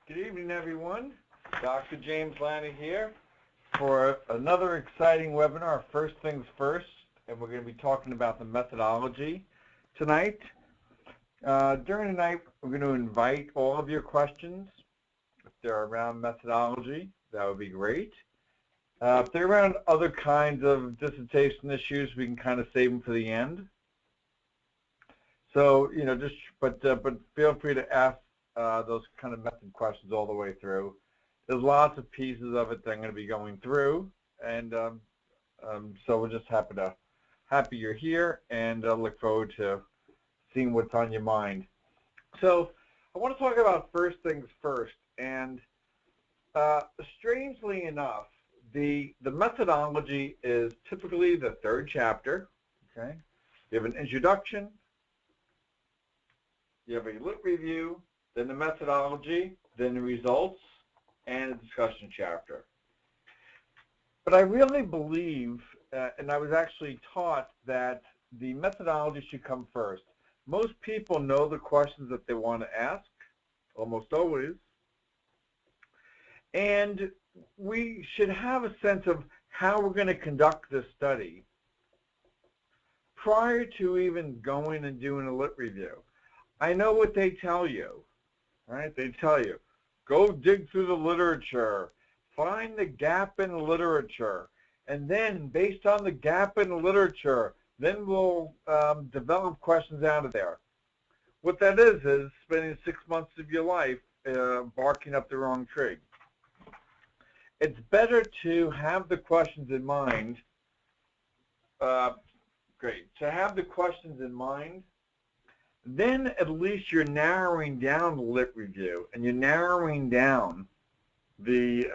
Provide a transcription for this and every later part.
Good evening, everyone. Dr. James Lani here for another exciting webinar, First Things First, and we're going to be talking about the methodology tonight. During the night, we're going to invite all of your questions. If they're around methodology, that would be great. If they're around other kinds of dissertation issues, we can kind of save them for the end. So, but feel free to ask those kind of method questions all the way through. There's lots of pieces of it that I'm going to be going through, and so we're just happy you're here, and look forward to seeing what's on your mind. So I want to talk about first things first, and strangely enough, the methodology is typically the third chapter. Okay, you have an introduction, you have a lit review, then the methodology, then the results, and a discussion chapter. But I really believe, and I was actually taught, that the methodology should come first. Most people know the questions that they want to ask, almost always, and we should have a sense of how we're going to conduct this study prior to even going and doing a lit review. I know what they tell you. Right? They tell you, go dig through the literature, find the gap in the literature, and then based on the gap in the literature, then we'll develop questions out of there. What that is spending 6 months of your life barking up the wrong tree. It's better to have the questions in mind. To have the questions in mind, then at least you're narrowing down the lit review, and you're narrowing down the,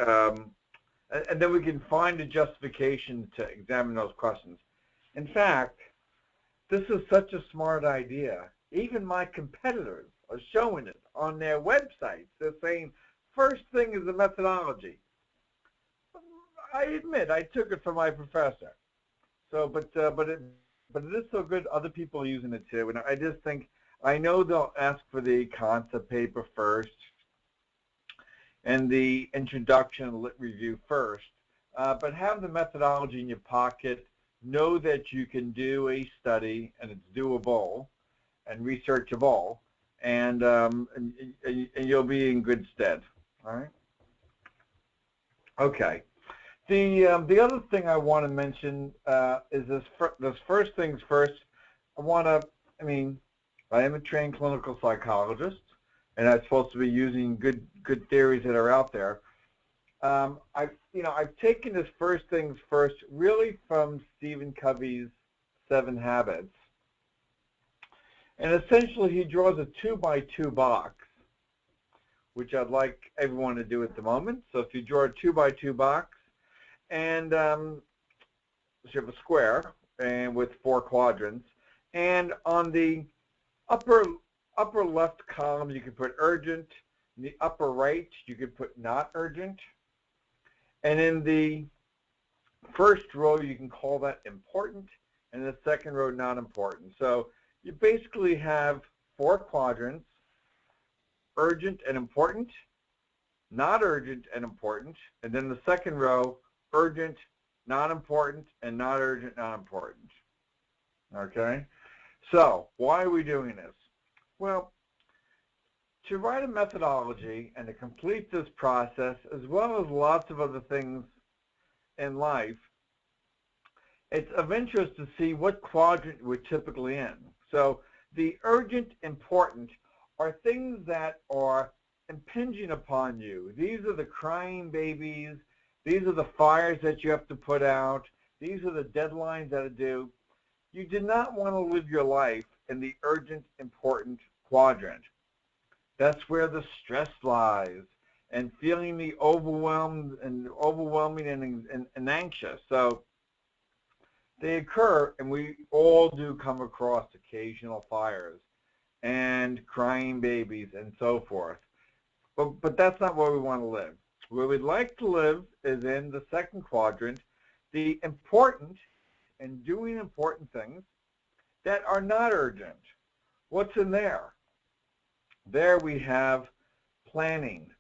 and then we can find a justification to examine those questions. In fact, this is such a smart idea. Even my competitors are showing it on their websites. They're saying, first thing is the methodology. I admit, I took it from my professor. So, but it is so good, other people are using it too, and I just think, I know they'll ask for the concept paper first and the introduction and lit review first, but have the methodology in your pocket. Know that you can do a study and it's doable and researchable, and you'll be in good stead. All right. Okay. The other thing I want to mention is this first things first. I am a trained clinical psychologist, and I'm supposed to be using good theories that are out there. I've taken this first things first really from Stephen Covey's 7 Habits, and essentially he draws a 2x2 box, which I'd like everyone to do at the moment. So if you draw a 2x2 box, and so you have a square and with 4 quadrants, and on the upper left column you can put urgent. In the upper right you could put not urgent, and in the first row you can call that important, and the second row not important. So you basically have 4 quadrants: urgent and important, not urgent and important, and then the second row urgent, not important, and not urgent, not important. Okay? So, why are we doing this? Well, to write a methodology and to complete this process, as well as lots of other things in life, it's of interest to see what quadrant we're typically in. So, the urgent, important are things that are impinging upon you. These are the crying babies. These are the fires that you have to put out. These are the deadlines that are due. You do not want to live your life in the urgent, important quadrant. That's where the stress lies, and feeling the overwhelming and anxious. So they occur, and we all do come across occasional fires and crying babies and so forth. But that's not where we want to live. Where we'd like to live is in the second quadrant, the important and doing important things that are not urgent. What's in there? There we have planning,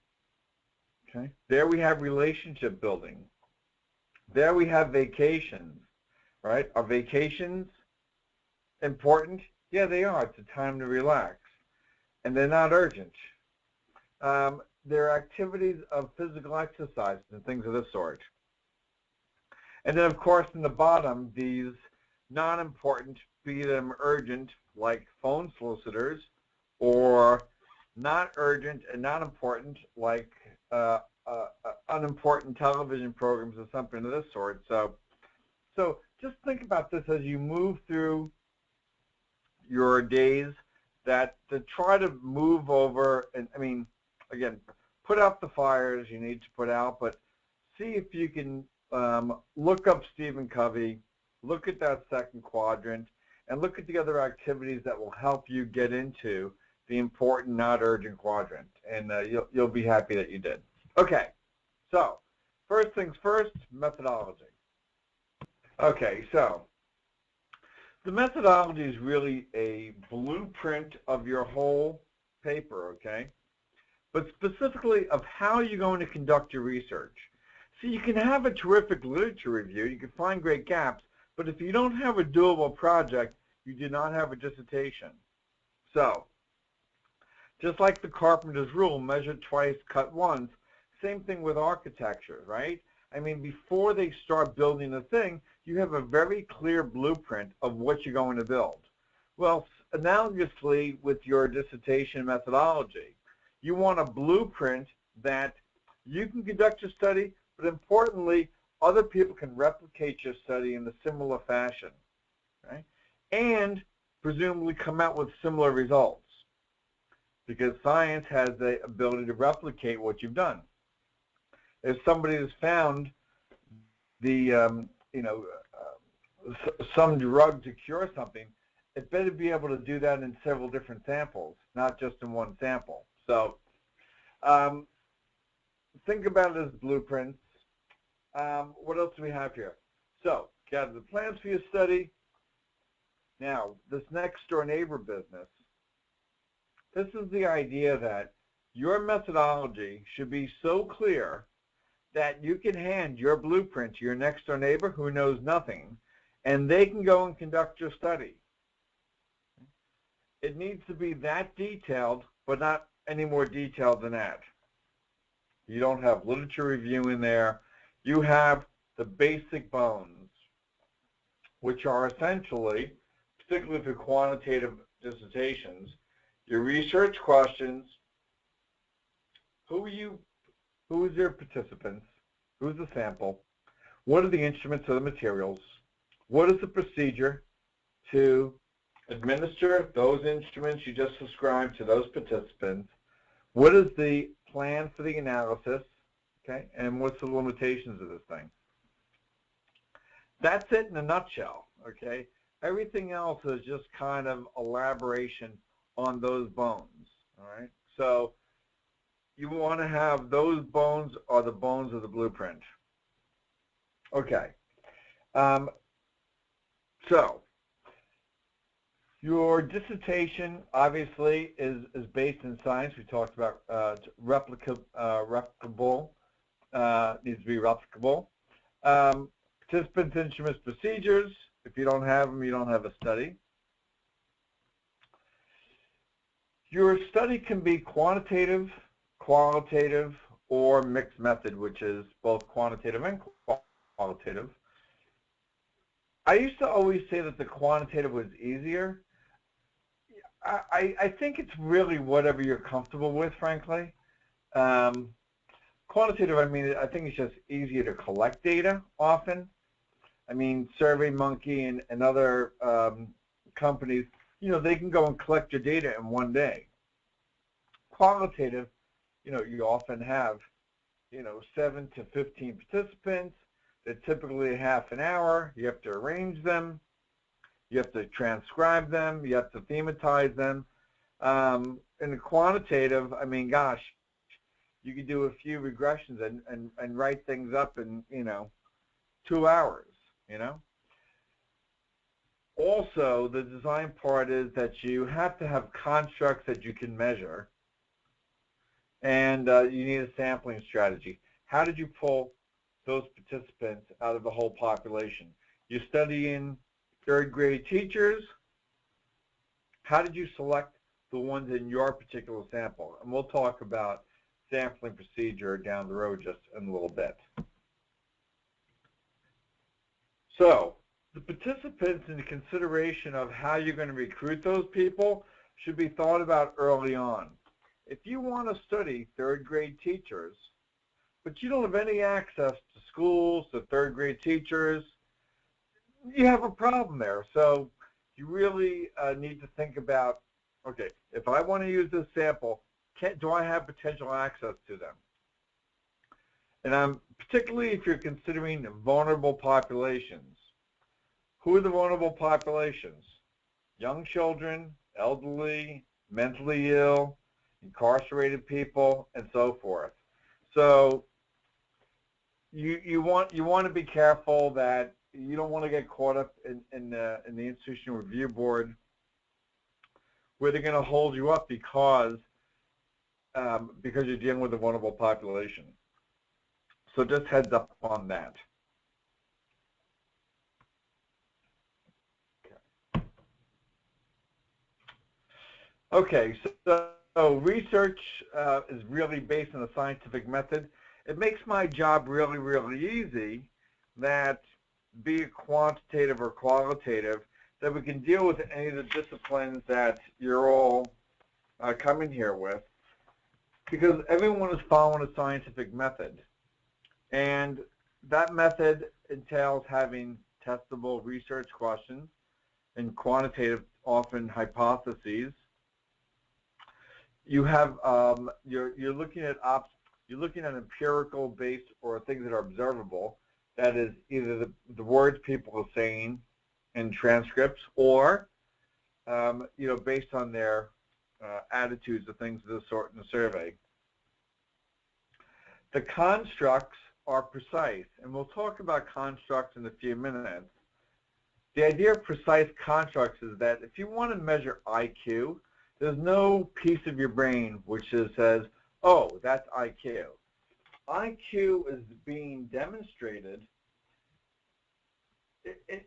Okay. There we have relationship building. There we have vacations, right? Are vacations important? Yeah, they are. It's a time to relax. And they're not urgent. There are activities of physical exercise and things of this sort. And then, of course, in the bottom, these non-important, be them urgent, like phone solicitors, or not urgent and not important, like unimportant television programs or something of this sort. So just think about this as you move through your days, that to try to move over, and I mean, again, put out the fires you need to put out, but see if you can look up Stephen Covey, look at that second quadrant, and look at the other activities that will help you get into the important, not urgent quadrant, and you'll be happy that you did. Okay, so first things first, methodology. Okay, so the methodology is really a blueprint of your whole paper, okay? But specifically of how you're going to conduct your research. So you can have a terrific literature review, you can find great gaps, but if you don't have a doable project, you do not have a dissertation. So, just like the carpenter's rule, measure twice, cut once, same thing with architecture, right? I mean, before they start building a thing, you have a very clear blueprint of what you're going to build. Well, analogously with your dissertation methodology, you want a blueprint that you can conduct your study, but importantly, other people can replicate your study in a similar fashion, right? And presumably come out with similar results, because science has the ability to replicate what you've done. If somebody has found the, some drug to cure something, it better be able to do that in several different samples, not just in one sample. So think about it as blueprints. What else do we have here? So gather the plans for your study. Now, this next door neighbor business, this is the idea that your methodology should be so clear that you can hand your blueprint to your next door neighbor who knows nothing, and they can go and conduct your study. It needs to be that detailed, but not any more detailed than that. You don't have literature review in there. You have the basic bones, which are essentially, particularly for quantitative dissertations, your research questions, who is your participants, who's the sample, what are the instruments or the materials, what is the procedure to administer those instruments you just described to those participants, what is the plan for the analysis, okay, and what's the limitations of this thing. That's it in a nutshell, okay? Everything else is just kind of elaboration on those bones, all right? So you want to have those bones are the bones of the blueprint. Okay. So your dissertation obviously is based in science. We talked about replicable, needs to be replicable. Participants, instruments, procedures. If you don't have them, you don't have a study. Your study can be quantitative, qualitative, or mixed method, which is both quantitative and qualitative. I used to always say that the quantitative was easier. I think it's really whatever you're comfortable with, frankly. Quantitative, I mean, I think it's just easier to collect data often. I mean, SurveyMonkey and other companies, they can go and collect your data in one day. Qualitative, you often have, 7 to 15 participants. They're typically half an hour. You have to arrange them. You have to transcribe them. You have to thematize them. In the quantitative, I mean, gosh, you could do a few regressions and write things up in, 2 hours, Also, the design part is that you have to have constructs that you can measure. and you need a sampling strategy. How did you pull those participants out of the whole population? You're studying third grade teachers. How did you select the ones in your particular sample? And we'll talk about sampling procedure down the road just in a little bit. So the participants in the consideration of how you're going to recruit those people should be thought about early on. If you want to study third grade teachers, but you don't have any access to schools, to third grade teachers, you have a problem there. So you really need to think about, okay, if I want to use this sample, do I have potential access to them? And particularly if you're considering vulnerable populations. Who are the vulnerable populations? Young children, elderly, mentally ill, incarcerated people, and so forth. So you want to be careful that you don't want to get caught up in the institutional review board where they're going to hold you up because you're dealing with a vulnerable population. So just heads up on that. Okay, so research is really based on a scientific method. It makes my job really, really easy that, be it quantitative or qualitative, that we can deal with any of the disciplines that you're all coming here with, because everyone is following a scientific method. And that method entails having testable research questions and quantitative, often hypotheses. You have you're looking at empirical based or things that are observable. That is either the words people are saying in transcripts, or based on their attitudes or things of this sort in the survey. The constructs are precise, and we'll talk about constructs in a few minutes. The idea of precise constructs is that if you want to measure IQ, there's no piece of your brain which says, oh, that's IQ. IQ is being demonstrated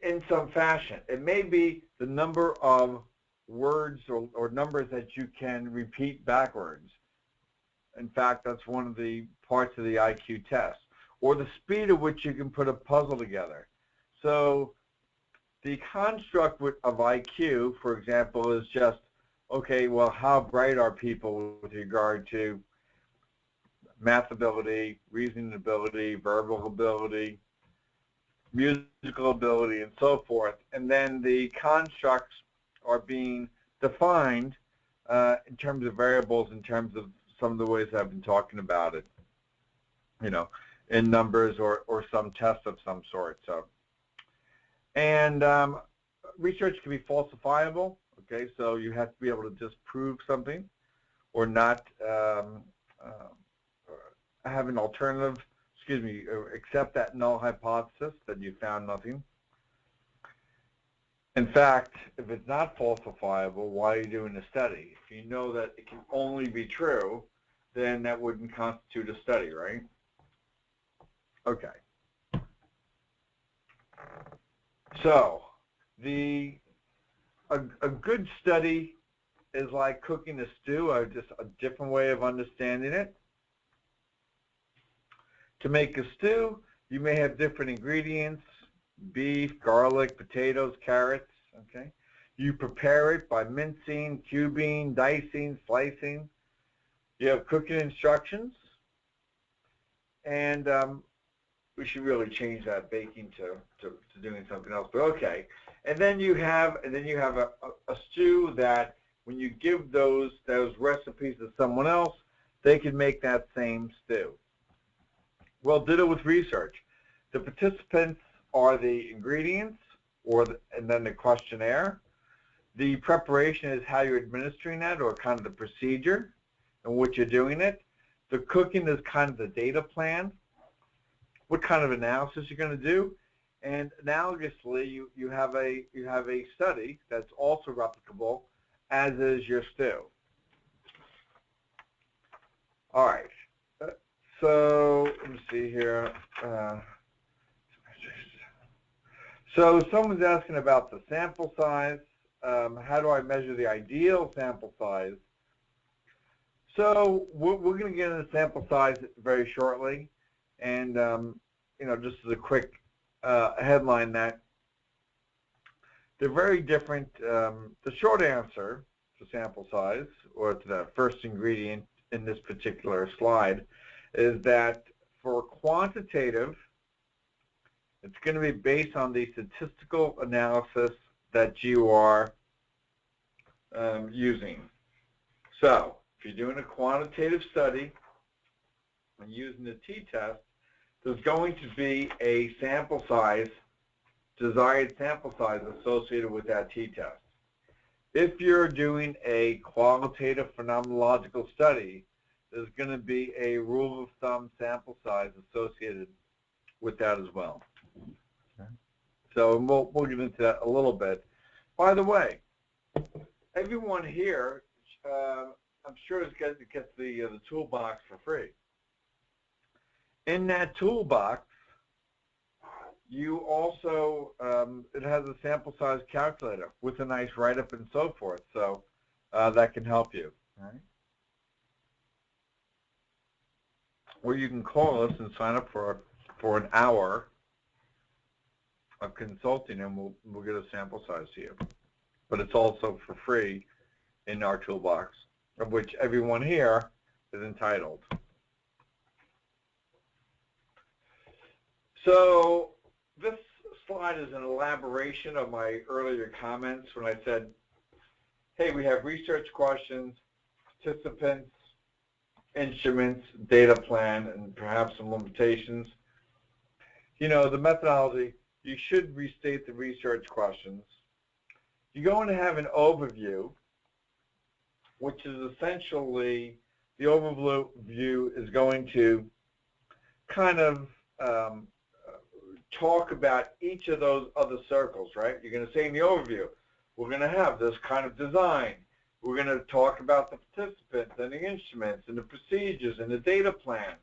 in some fashion. It may be the number of words or numbers that you can repeat backwards. In fact, that's one of the parts of the IQ test. Or the speed at which you can put a puzzle together. So the construct of IQ, for example, is just, okay, well, how bright are people with regard to math ability, reasoning ability, verbal ability, musical ability, and so forth. And then the constructs are being defined in terms of variables, in terms of some of the ways I've been talking about it, in numbers or some test of some sort. So, and research can be falsifiable. Okay, so you have to be able to disprove something, or not have an alternative. Accept that null hypothesis that you found nothing. In fact, if it's not falsifiable, why are you doing the study? If you know that it can only be true, then that wouldn't constitute a study, right? Okay. So a good study is like cooking a stew, or just a different way of understanding it. To make a stew, you may have different ingredients: beef, garlic, potatoes, carrots. Okay, you prepare it by mincing, cubing, dicing, slicing. You have cooking instructions, and we should really change that baking to doing something else. But okay, and then you have a stew that when you give those recipes to someone else, they can make that same stew. Well, ditto with research. The participants are the ingredients, and then the questionnaire. The preparation is how you're administering that, or kind of the procedure in which you're doing it. The cooking is kind of the data plan, what kind of analysis you're going to do. And analogously, you have a study that's also replicable, as is your stew. All right. So let me see here. So someone's asking about the sample size. How do I measure the ideal sample size? So we're going to get into sample size very shortly, and just as a quick headline, that they're very different. The short answer to sample size, or to the first ingredient in this particular slide, is that for quantitative, it's going to be based on the statistical analysis that you are using. So if you're doing a quantitative study and using the t-test, there's going to be a sample size, desired sample size associated with that t-test. If you're doing a qualitative phenomenological study, there's going to be a rule of thumb sample size associated with that as well. Okay. So we'll get into that a little bit. By the way, everyone here, I'm sure gets the toolbox for free. In that toolbox, you also, it has a sample size calculator with a nice write-up and so forth, so that can help you. All right? Or you can call us and sign up for an hour of consulting, and we'll get a sample size to you. But it's also for free in our toolbox, of which everyone here is entitled. So this slide is an elaboration of my earlier comments when I said, hey, we have research questions, participants, instruments, data plan, and perhaps some limitations. The methodology, you should restate the research questions. You're going to have an overview, which is essentially, the overview is going to kind of talk about each of those other circles, right? You're going to say in the overview, we're going to have this kind of design. We're going to talk about the participants and the instruments and the procedures and the data plan.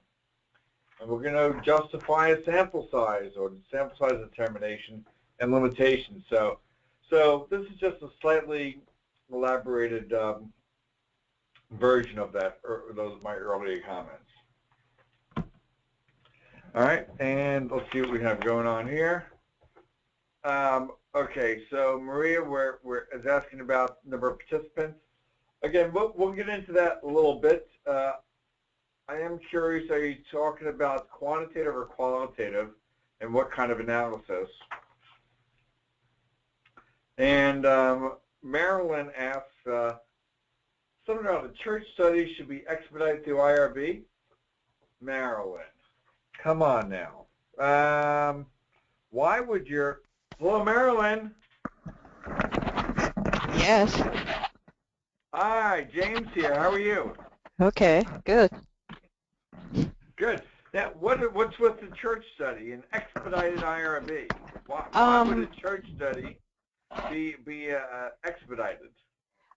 And we're going to justify a sample size or sample size determination and limitations. So this is just a slightly elaborated version of that, or those my earlier comments. All right, and let's see what we have going on here. Okay, so Maria is asking about the number of participants. Again, we'll get into that a little bit. I am curious, are you talking about quantitative or qualitative, and what kind of analysis? And Marilyn asks, something about the church study should be expedited through IRB? Marilyn, come on now. Why would your... Hello, Marilyn. Yes. Hi, James here. How are you? Okay, good. Good. Now, what's with the church study and expedited IRB? Why would a church study be expedited?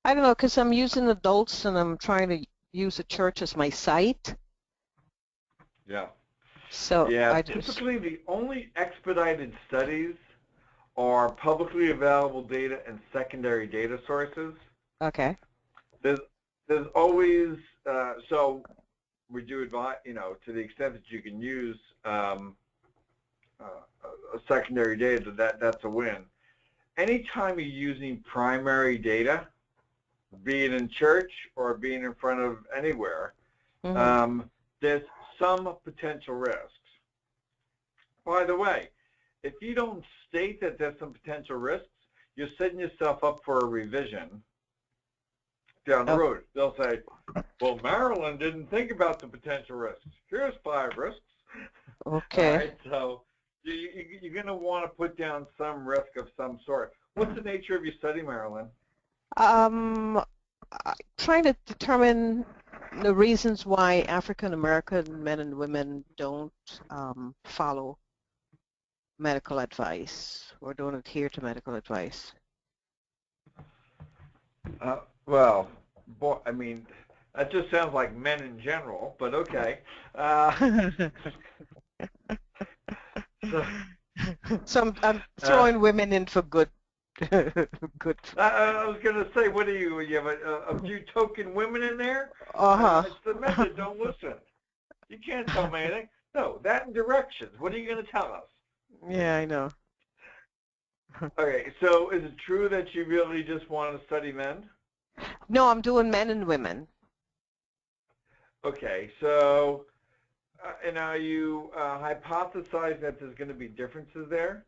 I don't know, because I'm using adults and I'm trying to use a church as my site. Yeah. So yeah, typically the only expedited studies are publicly available data and secondary data sources. Okay. There's always so we do advise, to the extent that you can use a secondary data, that's a win. Anytime you're using primary data, be it in church or being in front of anywhere, there's some potential risks. By the way, if you don't state that there's some potential risks, you're setting yourself up for a revision down the road. They'll say, well, Marilyn didn't think about the potential risks. Here's 5 risks. Okay. All right, so you're going to want to put down some risk of some sort. What's the nature of your study, Marilyn? Trying to determine the reasons why African American men and women don't follow medical advice or don't adhere to medical advice. Well, boy, I mean, That just sounds like men in general, but okay. So, So I'm throwing women in for good. Good. I was going to say, what are you have a few token women in there? Uh-huh. It's the method, don't listen. You can't tell me anything. No, that and directions. What are you going to tell us? Yeah, I know. Okay, so is it true that you really just want to study men? No, I'm doing men and women. Okay, so, and are you hypothesizing that there's going to be differences there?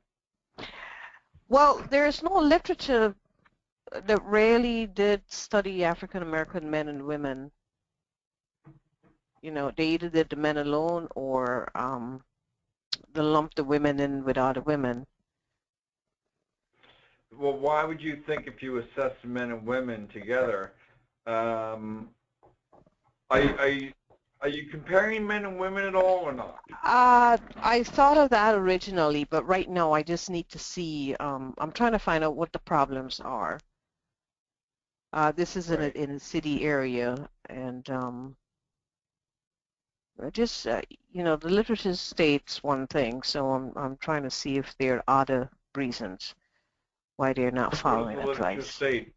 Well, there's no literature that really did study African American men and women. You know, they either did the men alone or they lumped the women in with other women. Well, why would you think if you assess men and women together, are you comparing men and women at all or not? I thought of that originally, but right now I just need to see. I'm trying to find out what the problems are. This is Right. in a city area, and just you know, the literature states one thing, so I'm trying to see if there are other reasons why they're not What does following the literature advice. state?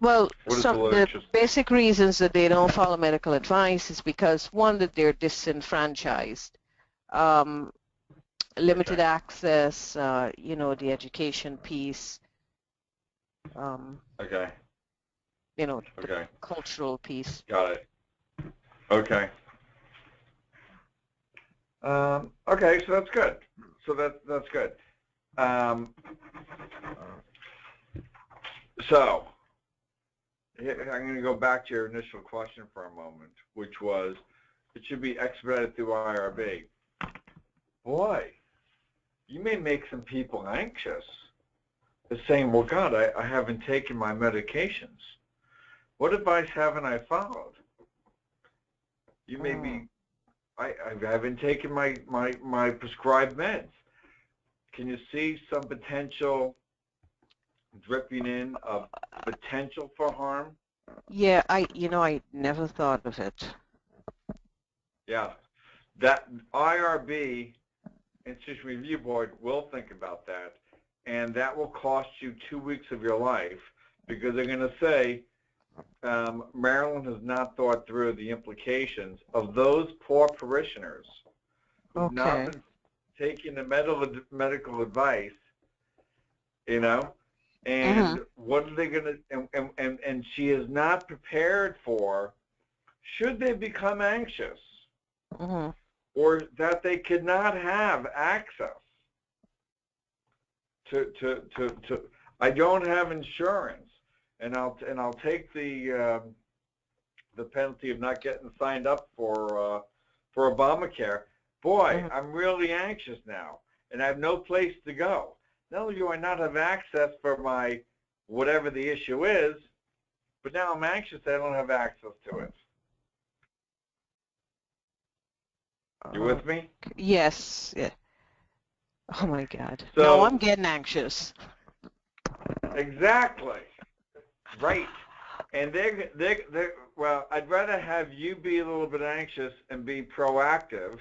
Well, What does the the literature state? basic reasons that they don't follow medical advice is because one, that they're disenfranchised, limited Okay. access, you know, the education piece, um, Okay. you know, the Okay. cultural piece. Got it. Okay. Okay, so that's good. So that's good. Um, so I'm going to go back to your initial question for a moment, which was, it should be expedited through IRB. Boy, you may make some people anxious. They're saying, well, God, I haven't taken my medications. What advice haven't I followed? You may be, I haven't taken my prescribed meds. Can you see some potential dripping in of potential for harm? Yeah, I never thought of it. Yeah. That IRB, Institution Review Board, will think about that, and that will cost you 2 weeks of your life because they're going to say, Maryland has not thought through the implications of those poor parishioners who've not Okay. been taking the medical advice, you know, and what are they going to, and she is not prepared for, should they become anxious or that they could not have access to I don't have insurance, and I'll take the penalty of not getting signed up for Obamacare. Boy, I'm really anxious now, and I have no place to go. Not only do I not have access for my whatever the issue is, but now I'm anxious I don't have access to it. You with me? Yes. Yeah. Oh my God. Now I'm So getting anxious. exactly. Right. And they're well, I'd rather have you be a little bit anxious and be proactive.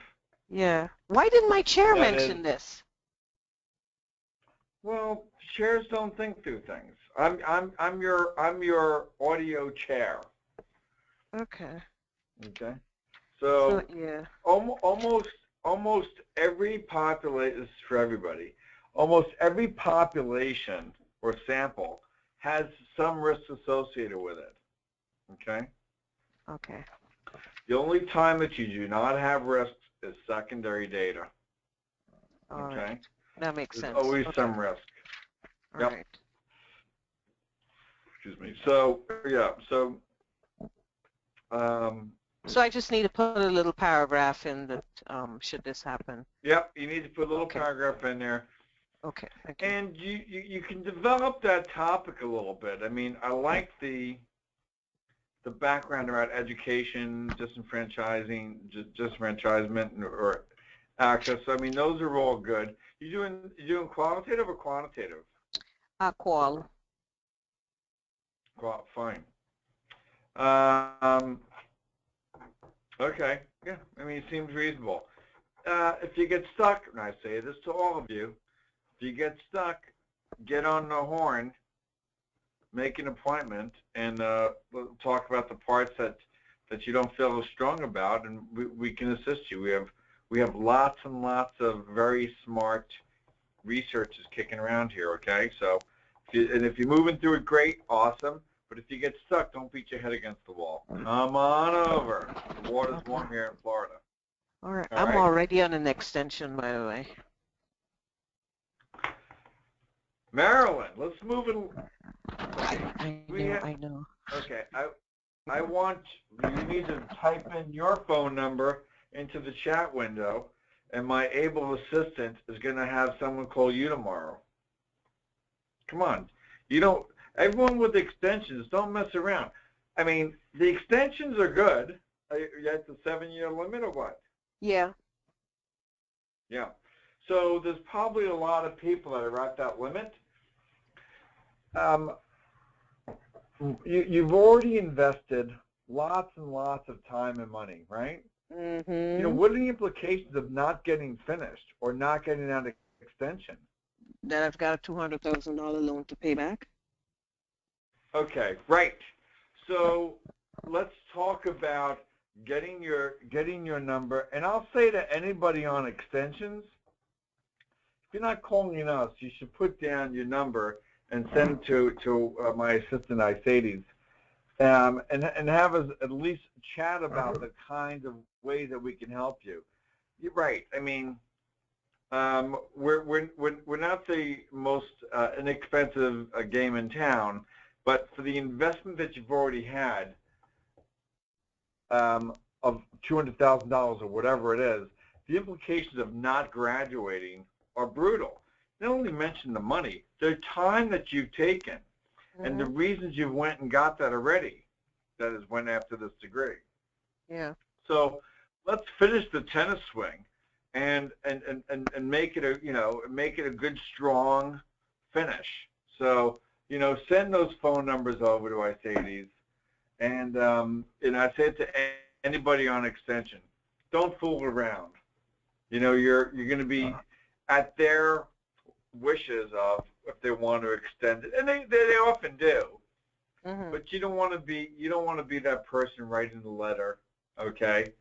Yeah. Why didn't my chair That is, mention this? well, chairs don't think through things. I'm your audio chair. Okay. Okay. So So yeah. almost every population, this is for everybody, almost every population or sample has some risks associated with it. Okay. Okay. The only time that you do not have risks is secondary data. All Okay? right. That makes There's sense. always Okay. some risk. All Yep. right. Excuse me. So, yeah. So, So I just need to put a little paragraph in that should this happen. yep, you need to put a little Okay. paragraph in there. Okay. Thank you. And you can develop that topic a little bit. I mean, I like the background around education, disenfranchisement, or access. I mean, those are all good. You doing qualitative or quantitative? Qual. Fine. Okay, yeah, I mean, it seems reasonable. If you get stuck, and I say this to all of you, if you get stuck, get on the horn, make an appointment, and we'll talk about the parts that you don't feel as strong about, and we can assist you. We have lots and lots of very smart researchers kicking around here. Okay, so if you're moving through it, great, awesome. But if you get stuck, don't beat your head against the wall. Come on over. The water's warm here in Florida. All right. All I'm right? already on an extension, by the way. Marilyn, let's move it. Okay. I know. Okay, I want you need to type in your phone number into the chat window, and my able assistant is going to have someone call you tomorrow. Come on, everyone with extensions, don't mess around. I mean, the extensions are good. You at the 7-year limit or what? Yeah. Yeah. So there's probably a lot of people that are at that limit. You've already invested lots and lots of time and money, right? Mm-hmm. What are the implications of not getting finished or not getting that extension? That I've got a $200,000 loan to pay back. Okay, right. So let's talk about getting your number. And I'll say to anybody on extensions, if you're not calling us, you should put down your number and send it to my assistant, Isaides, and have us at least chat about the kinds of ways that we can help you. You're right. I mean, we're not the most inexpensive game in town, but for the investment that you've already had of $200,000 or whatever it is, the implications of not graduating are brutal. Not only mention the money, the time that you've taken, and the reasons you went and got that already. That is, went after this degree. Yeah. So let's finish the tennis swing, and make it a good strong finish. So send those phone numbers over to Isaides, and I say it to anybody on extension, don't fool around. You're going to be at their wishes of if they want to extend it, and they often do. Mm-hmm. But you don't want to be that person writing the letter, okay,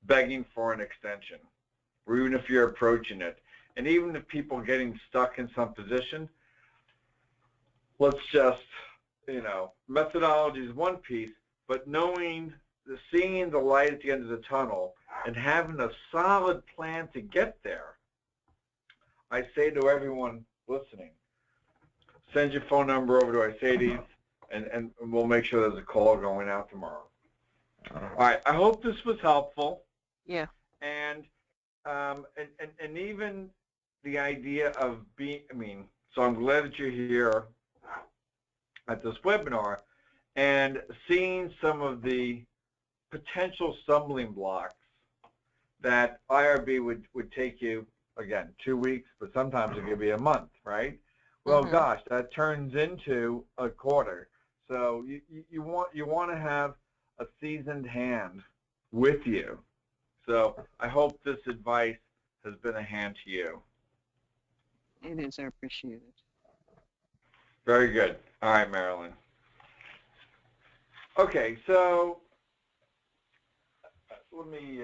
begging for an extension, or even if you're approaching it, and even if people are getting stuck in some position. Let's just methodology is one piece, but seeing the light at the end of the tunnel and having a solid plan to get there. I say to everyone listening, send your phone number over to Isaides, and we'll make sure there's a call going out tomorrow. All right. I hope this was helpful. Yeah. And even the idea of so I'm glad that you're here at this webinar and seeing some of the potential stumbling blocks that IRB would take you, again, 2 weeks, but sometimes it could be a month, right? Well, gosh, that turns into a quarter. So you want to have a seasoned hand with you. So I hope this advice has been a hand to you. It is. I appreciate it. Very good. All right, Marilyn. Okay, so let me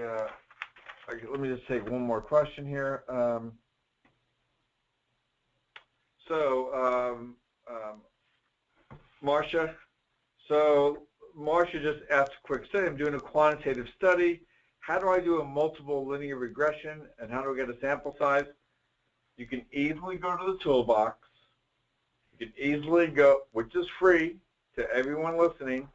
just take one more question here. Marcia. So Marcia just asked a quick study. I'm doing a quantitative study. How do I do a multiple linear regression, and how do I get a sample size? You can easily go to the toolbox. You can easily go, which is free to everyone listening,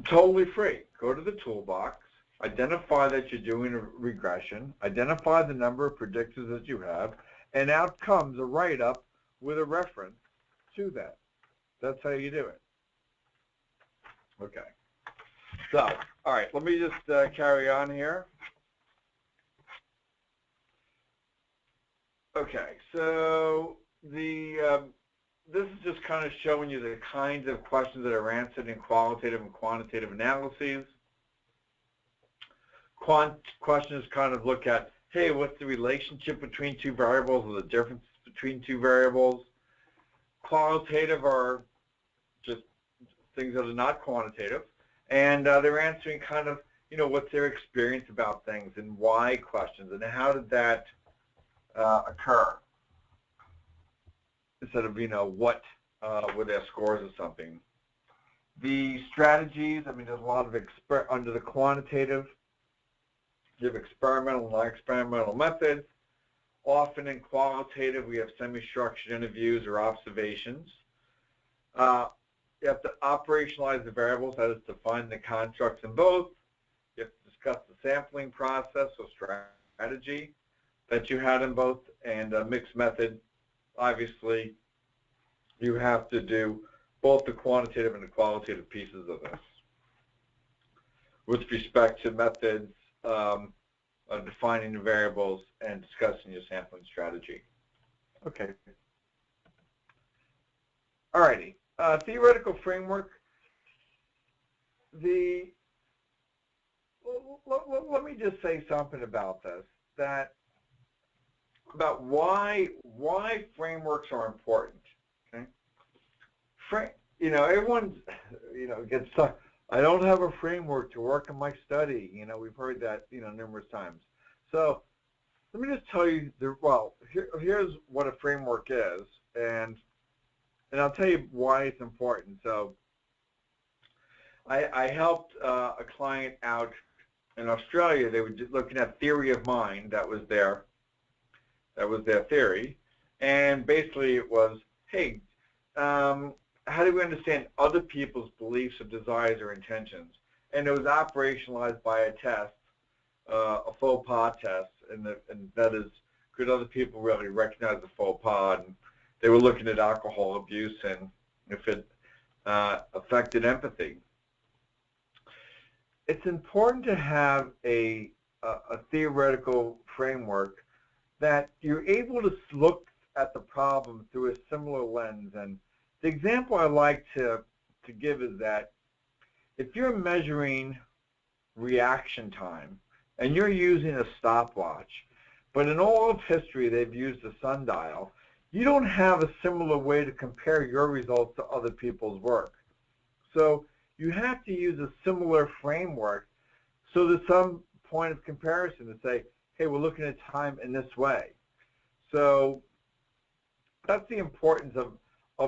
totally free. Go to the toolbox, identify that you're doing a regression, identify the number of predictors that you have, and out comes a write-up with a reference to that. That's how you do it. Okay. So, all right, let me just carry on here. Okay, so the this is just kind of showing you the kinds of questions that are answered in qualitative and quantitative analyses. Questions kind of look at, hey, what's the relationship between two variables or the difference between two variables? Qualitative are just things that are not quantitative, and they're answering kind of, what's their experience about things and why questions and how did that occur, instead of, what were their scores or something. The strategies, there's a lot of under the quantitative, you have experimental and non-experimental methods. Often in qualitative, we have semi-structured interviews or observations. You have to operationalize the variables, that is, define the constructs in both. You have to discuss the sampling process or strategy that you had in both, and a mixed method. Obviously, you have to do both the quantitative and the qualitative pieces of this. With respect to methods, of defining the variables and discussing your sampling strategy. Okay. Alrighty. Theoretical framework. Let me just say something about this. About why frameworks are important. Okay. Everyone, gets stuck. I don't have a framework to work on my study. We've heard that, numerous times. So let me just tell you, here's what a framework is, and I'll tell you why it's important. So I helped a client out in Australia. They were just looking at theory of mind. That was their theory, and basically it was, hey, how do we understand other people's beliefs or desires or intentions? And it was operationalized by a test, a faux pas test, and that is, could other people really recognize the faux pas? And they were looking at alcohol abuse and if it affected empathy. It's important to have a theoretical framework that you're able to look at the problem through a similar lens. And the example I like to give is that if you're measuring reaction time and you're using a stopwatch, but in all of history they've used a sundial, you don't have a similar way to compare your results to other people's work. So you have to use a similar framework so there's some point of comparison to say, hey, we're looking at time in this way. So that's the importance of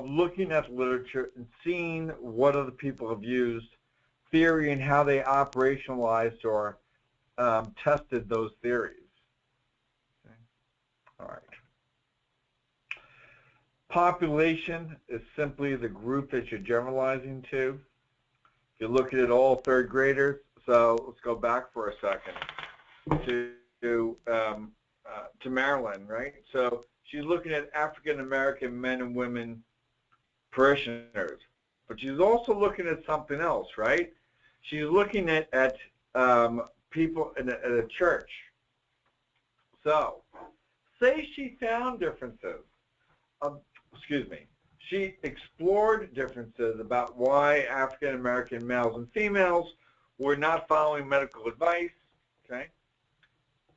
looking at literature and seeing what other people have used, theory, and how they operationalized or tested those theories. Okay. All right. Population is simply the group that you're generalizing to. You're looking at all third graders. So let's go back for a second to Marilyn, right? So she's looking at African American men and women parishioners, but she's also looking at something else, right? She's looking at people at a church. So say she found differences. She explored differences about why African American males and females were not following medical advice. Okay,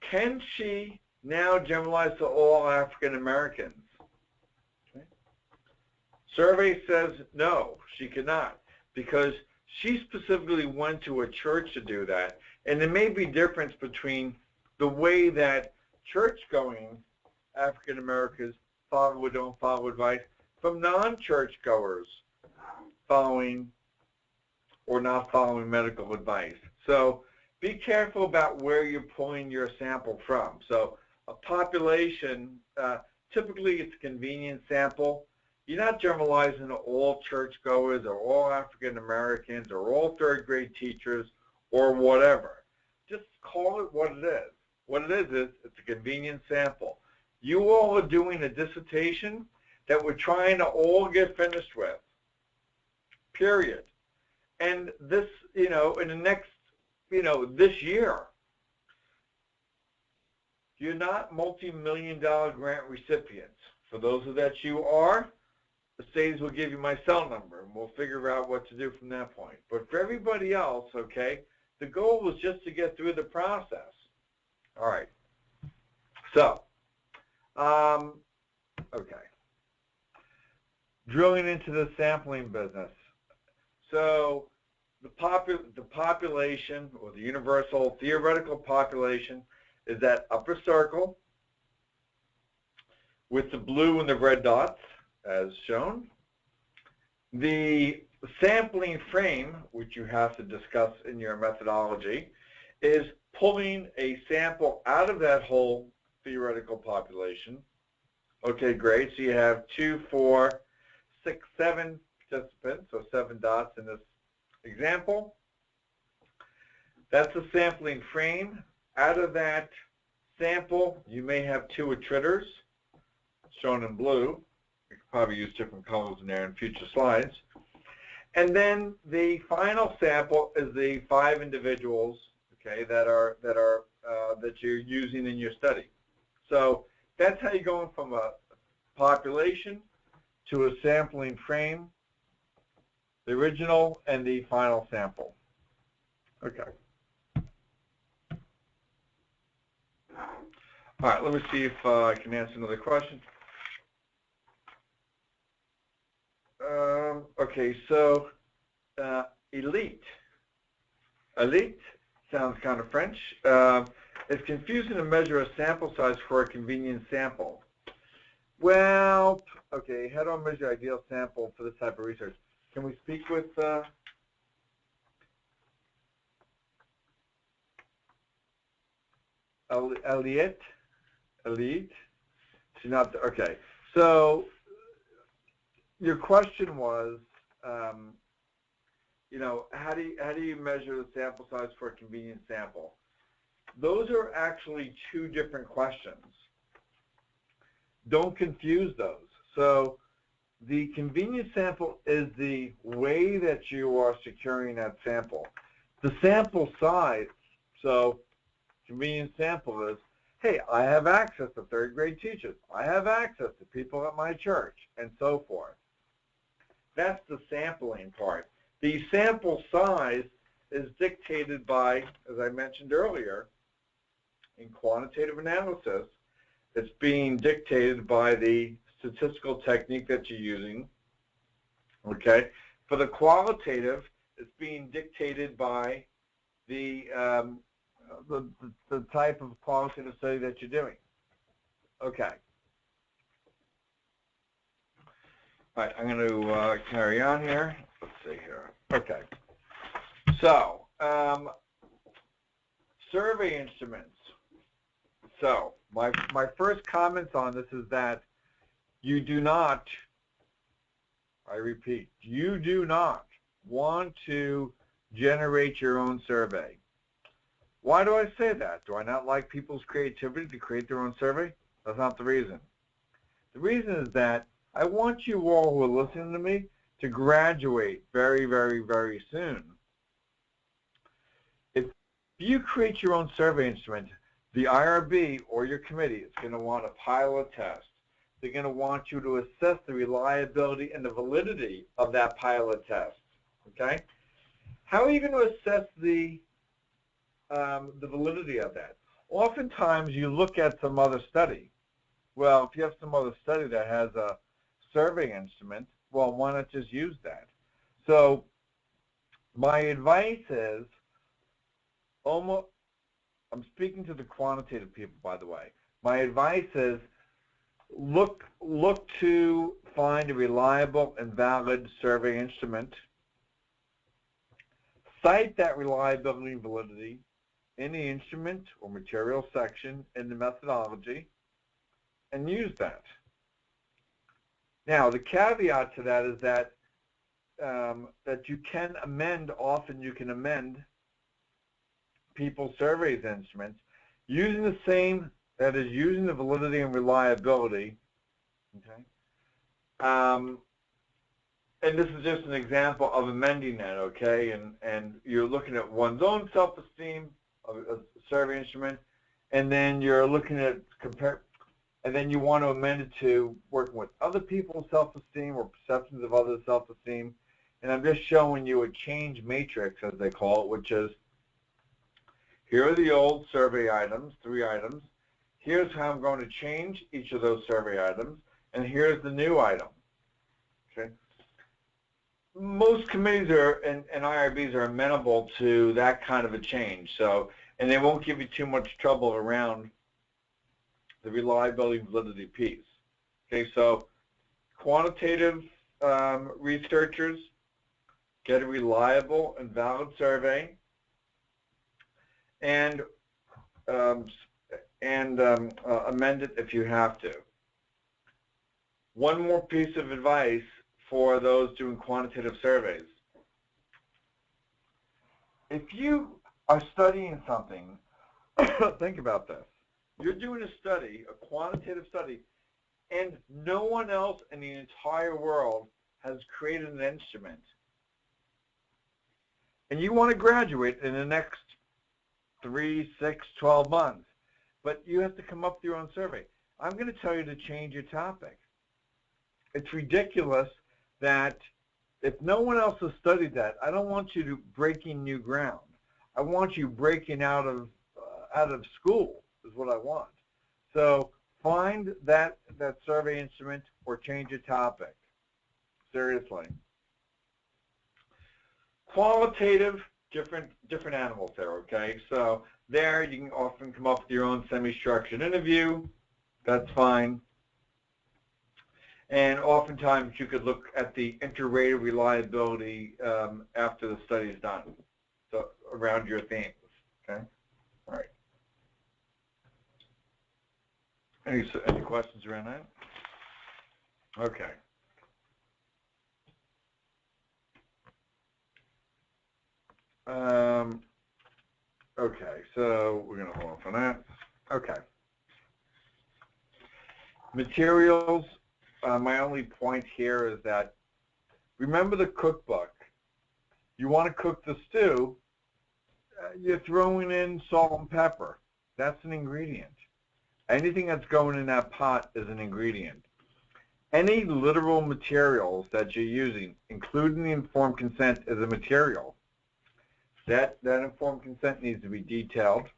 can she now generalize to all African Americans? Okay. Survey says no, she cannot, because she specifically went to a church to do that, and there may be difference between the way that church-going African Americans follow or don't follow advice from non-church goers following or not following medical advice. So be careful about where you're pulling your sample from. So a population, typically it's a convenient sample. You're not generalizing to all churchgoers or all African Americans or all third grade teachers or whatever. Just call it what it is. What it is it's a convenient sample. You all are doing a dissertation that we're trying to all get finished with, period. And this, in the next, this year, you're not multi-million-dollar grant recipients. For those of that you are, Mercedes will give you my cell number, and we'll figure out what to do from that point. But for everybody else, okay, the goal was just to get through the process. All right. So, okay. Drilling into the sampling business. So, the population, or the universal theoretical population, is that upper circle with the blue and the red dots, as shown. The sampling frame, which you have to discuss in your methodology, is pulling a sample out of that whole theoretical population. Okay, great. So you have 2, 4, 6, 7 participants, so 7 dots in this example. That's the sampling frame. Out of that sample, you may have 2 attritors, shown in blue. We could probably use different colors in there in future slides. And then the final sample is the 5 individuals, okay, that you're using in your study. So that's how you're going from a population to a sampling frame, the original and the final sample. Okay. All right, let me see if I can answer another question. Okay, so elite. Elite sounds kind of French. It's confusing to measure a sample size for a convenient sample. Well, okay, how do I measure ideal sample for this type of research? Can we speak with Elliot? Elite? She's not, okay. So your question was, you know, how do you measure the sample size for a convenient sample? Those are actually 2 different questions. Don't confuse those. So the convenient sample is the way that you are securing that sample. The sample size, so convenient sample is, hey, I have access to 3rd grade teachers. I have access to people at my church, and so forth. That's the sampling part. The sample size is dictated by, as I mentioned earlier, in quantitative analysis, it's being dictated by the statistical technique that you're using, okay? For the qualitative, it's being dictated by the type of qualitative study that you're doing. Okay. All right, I'm going to carry on here. Let's see here. Okay. So, survey instruments. So, my first comments on this is that you do not, I repeat, you do not want to generate your own survey. Why do I say that? Do I not like people's creativity to create their own survey? That's not the reason. The reason is that I want you all who are listening to me to graduate very, very, very soon. If you create your own survey instrument, the IRB or your committee is going to want a pilot test. They're going to want you to assess the reliability and the validity of that pilot test. Okay? How are you going to assess the validity of that? Oftentimes, you look at some other study. Well, if you have some other study that has a survey instrument, well, why not just use that? So my advice is, I'm speaking to the quantitative people, by the way. My advice is look to find a reliable and valid survey instrument. Cite that reliability and validity in the instrument or material section in the methodology and use that. Now, the caveat to that is that that you can amend, often you can amend people's surveys instruments using the same, that is using the validity and reliability, okay? And this is just an example of amending that, okay? And you're looking at one's own self-esteem of a survey instrument, and then you're looking at and then you want to amend it to working with other people's self-esteem or perceptions of others' self-esteem. And I'm just showing you a change matrix, as they call it, which is, here are the old survey items, 3 items. Here's how I'm going to change each of those survey items, and here's the new item. Okay. Most committees and IRBs are amenable to that kind of a change, so, and they won't give you too much trouble around the reliability and validity piece. Okay, so quantitative researchers get a reliable and valid survey, and amend it if you have to. One more piece of advice for those doing quantitative surveys. If you are studying something, think about this. You're doing a study, a quantitative study, and no one else in the entire world has created an instrument. And you want to graduate in the next 3, 6, 12 months, but you have to come up with your own survey. I'm going to tell you to change your topic. It's ridiculous that if no one else has studied that, I don't want you to breaking new ground. I want you breaking out of school is what I want. So find that survey instrument or change your topic. Seriously. Qualitative, different animals there, okay? So there you can often come up with your own semi-structured interview. That's fine. And oftentimes you could look at the inter-rater reliability after the study is done, so around your themes, okay? All right. Any questions around that? Okay. Okay, so we're going to hold off on that. Okay. Materials. My only point here is that, remember the cookbook. You want to cook the stew, you're throwing in salt and pepper. That's an ingredient. Anything that's going in that pot is an ingredient. Any literal materials that you're using, including the informed consent, is a material. That informed consent needs to be detailed.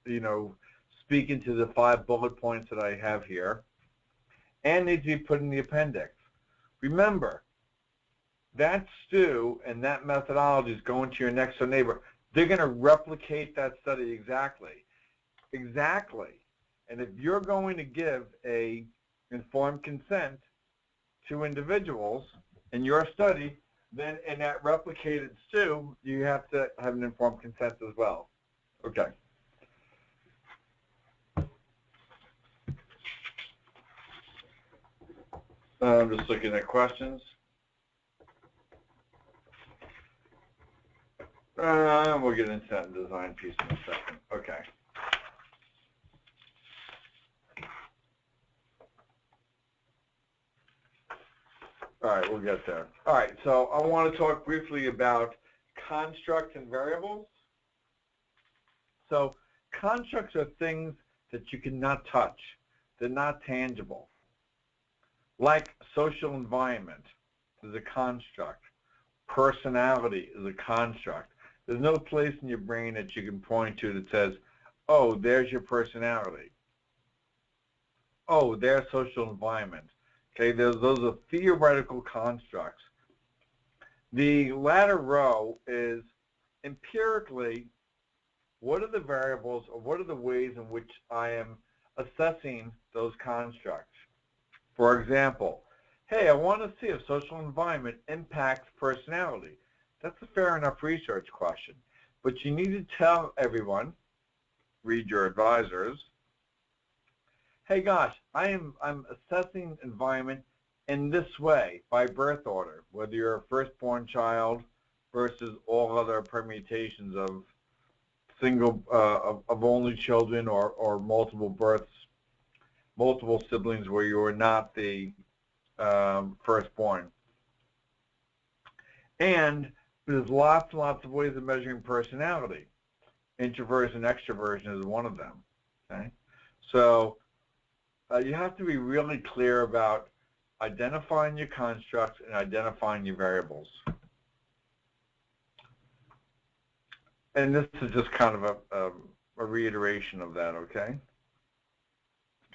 You know, speaking to the 5 bullet points that I have here, and needs to be put in the appendix. Remember, that stew and that methodology is going to your next door neighbor. They're going to replicate that study exactly. Exactly. And if you're going to give a informed consent to individuals in your study, then in that replicated stew, you have to have an informed consent as well. Okay. I'm just looking at questions. We'll get into that design piece in a second. Okay. All right, we'll get there. All right, so I want to talk briefly about constructs and variables. So constructs are things that you cannot touch. They're not tangible. Like social environment is a construct. Personality is a construct. There's no place in your brain that you can point to that says, oh, there's your personality. Oh, there's social environment. Okay, those are theoretical constructs. The latter row is empirically, what are the variables or what are the ways in which I am assessing those constructs? For example, hey, I want to see if social environment impacts personality. That's a fair enough research question. But you need to tell everyone, read your advisors, hey gosh, I'm assessing environment in this way by birth order, whether you're a firstborn child versus all other permutations of single of only children or multiple births, multiple siblings where you are not the firstborn. And there's lots and lots of ways of measuring personality. Introversion and extroversion is one of them. Okay, so you have to be really clear about identifying your constructs and identifying your variables. And this is just kind of a reiteration of that, okay?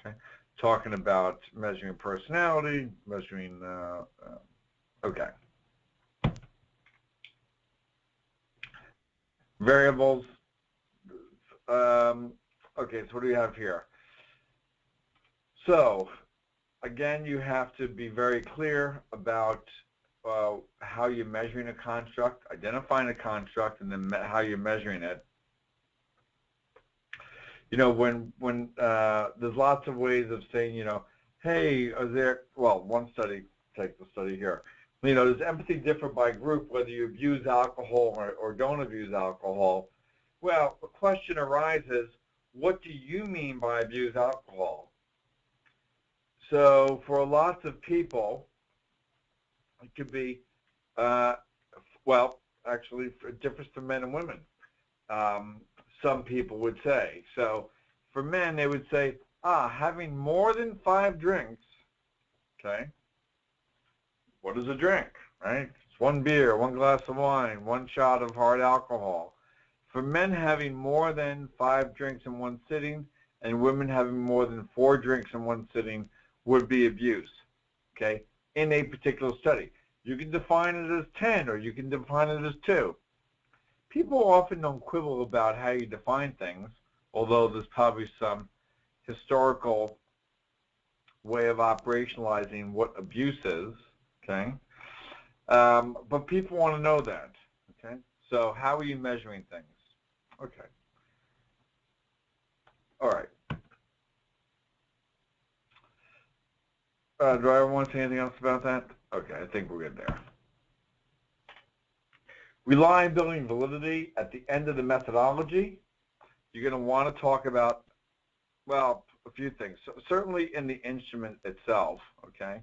Okay. Talking about measuring personality, measuring, okay. Variables. Okay, so what do we have here? So, again, you have to be very clear about how you're measuring a construct, identifying a construct, and then how you're measuring it. You know, when there's lots of ways of saying, you know, hey, are there, well, one study, take the study here. You know, does empathy differ by group, whether you abuse alcohol or don't abuse alcohol? Well, the question arises, what do you mean by abuse alcohol? So for lots of people, it could be, well, actually, it differs for men and women. Some people would say. So for men, they would say, having more than 5 drinks, okay, what is a drink, right? It's 1 beer, 1 glass of wine, 1 shot of hard alcohol. For men, having more than 5 drinks in one sitting and women having more than 4 drinks in one sitting would be abuse, okay, in a particular study. You can define it as 10 or you can define it as 2. People often don't quibble about how you define things, although there's probably some historical way of operationalizing what abuse is, okay? But people want to know that, okay? So how are you measuring things? Okay. All right. Do I want to say anything else about that? Okay, I think we're good there. Reliability and validity at the end of the methodology. You're going to want to talk about, well, a few things. So certainly in the instrument itself, okay?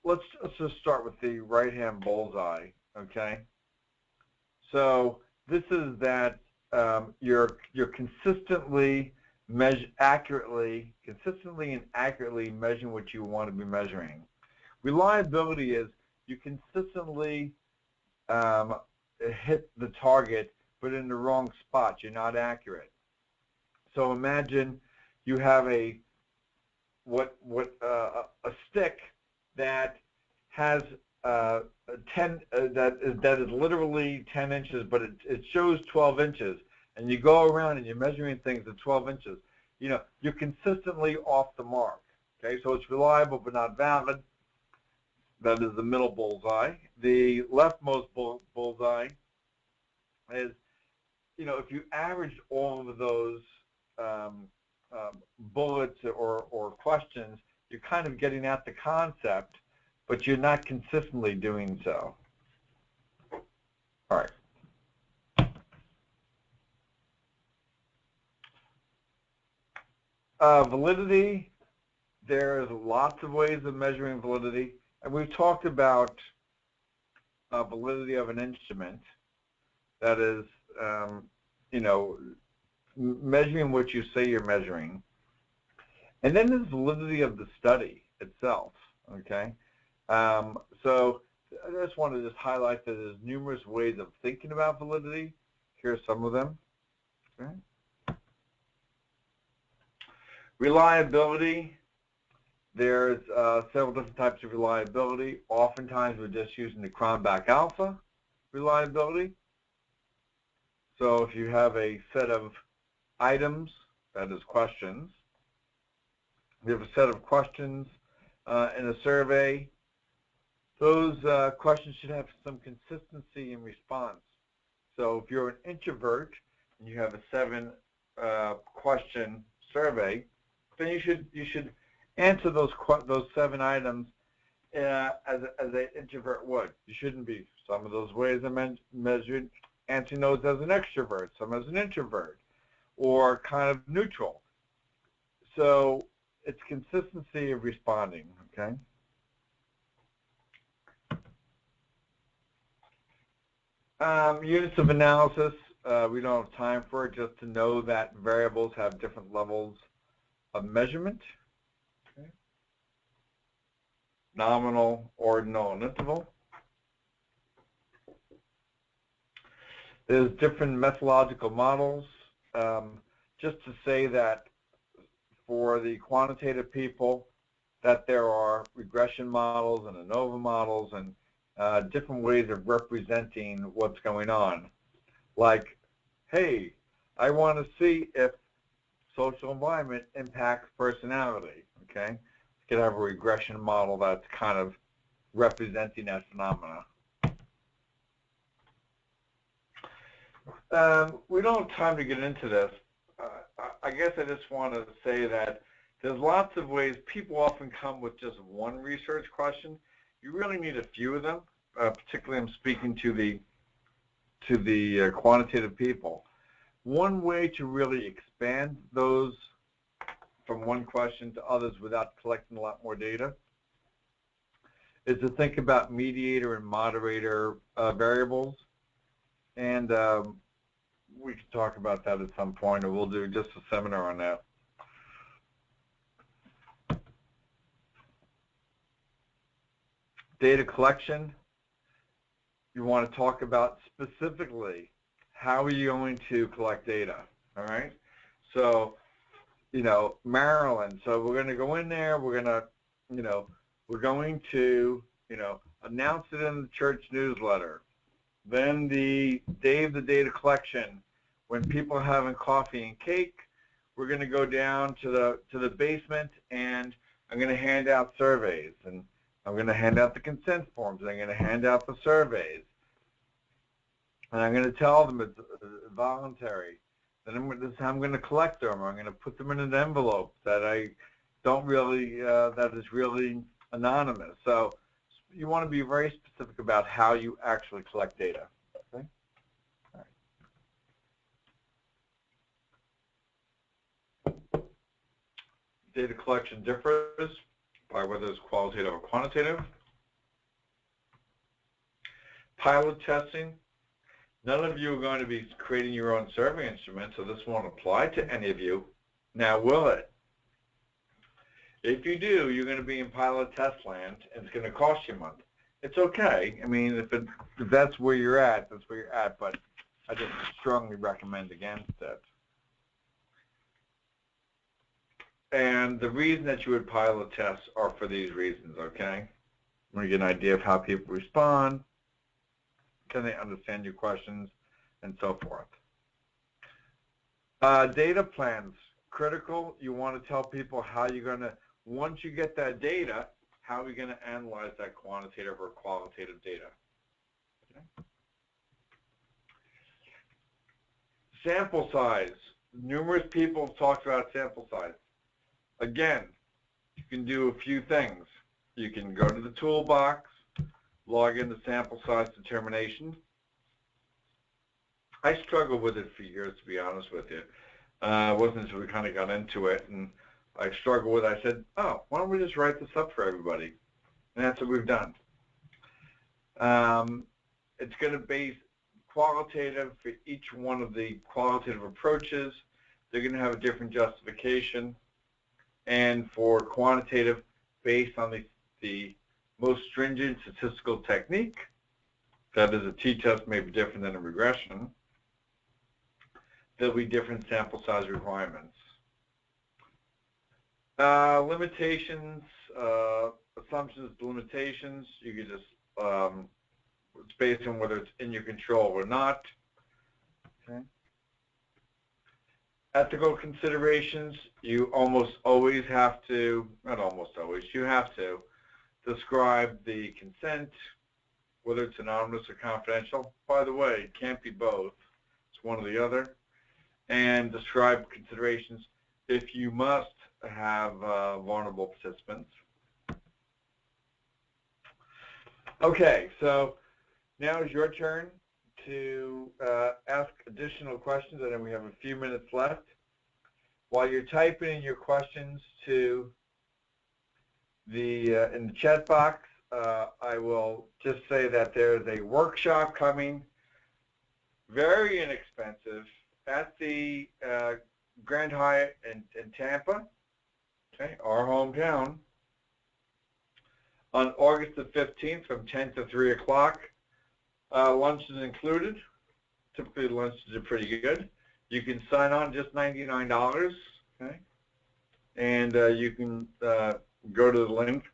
Let's just start with the right-hand bullseye, okay? So this is that you're consistently consistently and accurately measuring what you want to be measuring. Reliability is you consistently hit the target, but in the wrong spot. You're not accurate. So imagine you have a stick that has 10 that is literally 10 inches, but it shows 12 inches, and you go around and you're measuring things at 12 inches. You know, you're consistently off the mark. Okay, so it's reliable but not valid. That is the middle bullseye. The leftmost bullseye is, you know, if you average all of those bullets or questions, you're kind of getting at the concept, but you're not consistently doing so. All right. Validity, there's lots of ways of measuring validity, and we've talked about validity of an instrument. That is, you know, measuring what you say you're measuring. And then there's validity of the study itself, okay? So I just want to just highlight that there's numerous ways of thinking about validity. Here's some of them. Okay. Reliability, there's several different types of reliability. Oftentimes we're just using the Cronbach alpha reliability. So if you have a set of items, that is questions, you have a set of questions in a survey, those questions should have some consistency in response. So if you're an introvert and you have a 7-question survey, then you should answer those 7 items as an introvert would. You shouldn't be. Some of those ways I measured answering those as an extrovert, some as an introvert, or kind of neutral. So it's consistency of responding, okay? Units of analysis, we don't have time for it, just to know that variables have different levels of measurement, okay. Nominal, ordinal, and interval. There's different methodological models. Just to say that for the quantitative people, that there are regression models and ANOVA models and different ways of representing what's going on. Like, hey, I want to see if social environment impacts personality, okay? You could have a regression model that's kind of representing that phenomena. We don't have time to get into this. I guess I just want to say that there's lots of ways. People often come with just one research question. You really need a few of them. Particularly, I'm speaking to the quantitative people. One way to really expand those from one question to others without collecting a lot more data is to think about mediator and moderator variables. And we can talk about that at some point, or we'll do just a seminar on that. Data collection. You want to talk about specifically how are you going to collect data, all right? So, you know, Maryland, so we're going to go in there, we're going to, you know, we're going to, you know, announce it in the church newsletter. Then the day of the data collection, when people are having coffee and cake, we're going to go down to the basement, and I'm going to hand out surveys, and I'm going to hand out the consent forms, and I'm going to hand out the surveys, and I'm going to tell them it's voluntary. Then this is how I'm going to collect them. I'm going to put them in an envelope that I don't really, that is really anonymous. So you want to be very specific about how you actually collect data. Okay? All right. Data collection differs by whether it's qualitative or quantitative. Pilot testing. None of you are going to be creating your own survey instrument, so this won't apply to any of you. Now, will it? If you do, you're going to be in pilot test land, and it's going to cost you money. It's okay. I mean, if that's where you're at, that's where you're at, but I just strongly recommend against it. And the reason that you would pilot tests are for these reasons, okay? When you get an idea of how people respond, can they understand your questions, and so forth. Data plans, critical. You want to tell people how you're going to, once you get that data, how are we going to analyze that quantitative or qualitative data? Okay. Sample size. Numerous people have talked about sample size. Again, you can do a few things. You can go to the toolbox, log into sample size determination. I struggled with it for years, to be honest with you. It wasn't until we kind of got into it, and I struggled with it. I said, oh, why don't we just write this up for everybody? And that's what we've done. It's going to base qualitative for each one of the qualitative approaches. They're going to have a different justification. And for quantitative, based on the most stringent statistical technique, that is a t-test may be different than a regression, there'll be different sample size requirements. Limitations, assumptions, limitations, you can just, it's based on whether it's in your control or not. Okay. Ethical considerations, you almost always have to, not almost always, you have to describe the consent, whether it's anonymous or confidential. By the way, it can't be both. It's one or the other. And describe considerations if you must have vulnerable participants. Okay, so now is your turn to ask additional questions, and then we have a few minutes left. While you're typing in your questions to the in the chat box, I will just say that there's a workshop coming, very inexpensive, at the Grand Hyatt in Tampa. okay, our hometown, on August the 15th from 10 to 3 o'clock. Lunch is included. Typically, lunches are pretty good. You can sign on just $99, okay? And you can go to the link,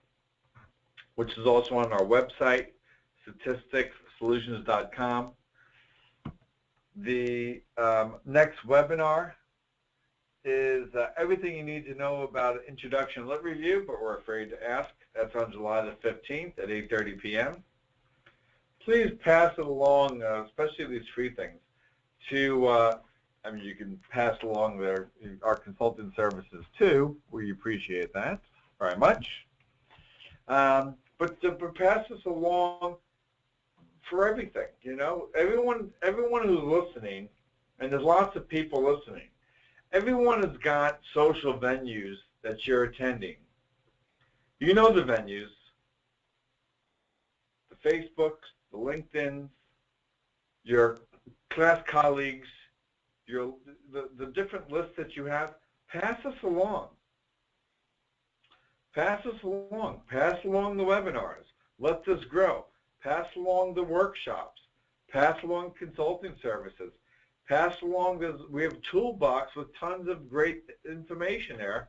which is also on our website, statisticsolutions.com. The next webinar is everything you need to know about introduction lit review, but we're afraid to ask. That's on July the 15th at 8:30 p.m. Please pass it along, especially these free things, to, I mean, you can pass along our consulting services too. We appreciate that very much. But pass this along for everything, you know. Everyone who's listening, and there's lots of people listening, everyone has got social venues that you're attending. You know the venues, the Facebooks, the LinkedIns, your class colleagues, the different lists that you have. Pass this along. Pass this along. Pass along the webinars. Let this grow. Pass along the workshops. Pass along consulting services. Pass along this. We have a toolbox with tons of great information there,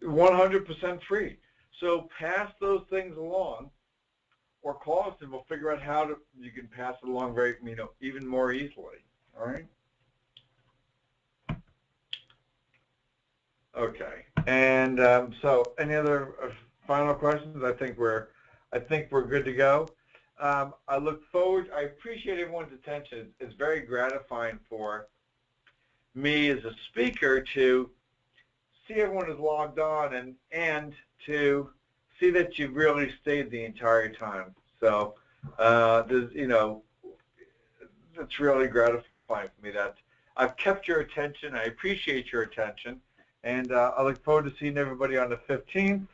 100% free. So pass those things along, or call us and we'll figure out how you can pass it along very, even more easily. All right. Okay. And so, any other final questions? I think we're good to go. I look forward. I appreciate everyone's attention. It's very gratifying for me as a speaker to see everyone is logged on and to see that you've really stayed the entire time. So, it's really gratifying for me that I've kept your attention. I appreciate your attention. And I look forward to seeing everybody on the 15th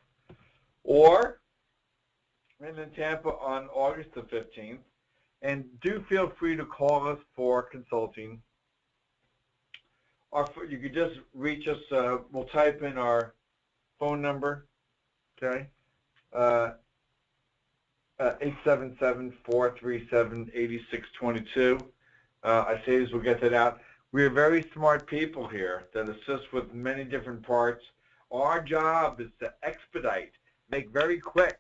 or in Tampa on August the 15th. And do feel free to call us for consulting. Or you could just reach us. We'll type in our phone number, okay, 877-437-8622. I say this, we'll get that out. We are very smart people here that assist with many different parts. Our job is to expedite, make very quick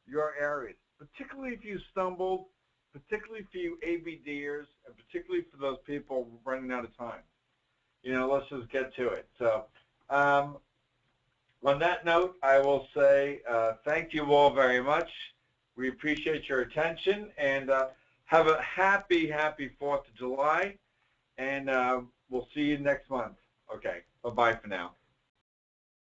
your areas, particularly if you stumbled, particularly for you ABDers, and particularly for those people running out of time. Let's just get to it. So on that note, I will say thank you all very much. We appreciate your attention, and have a happy 4th of July. And we'll see you next month. Okay, bye-bye for now.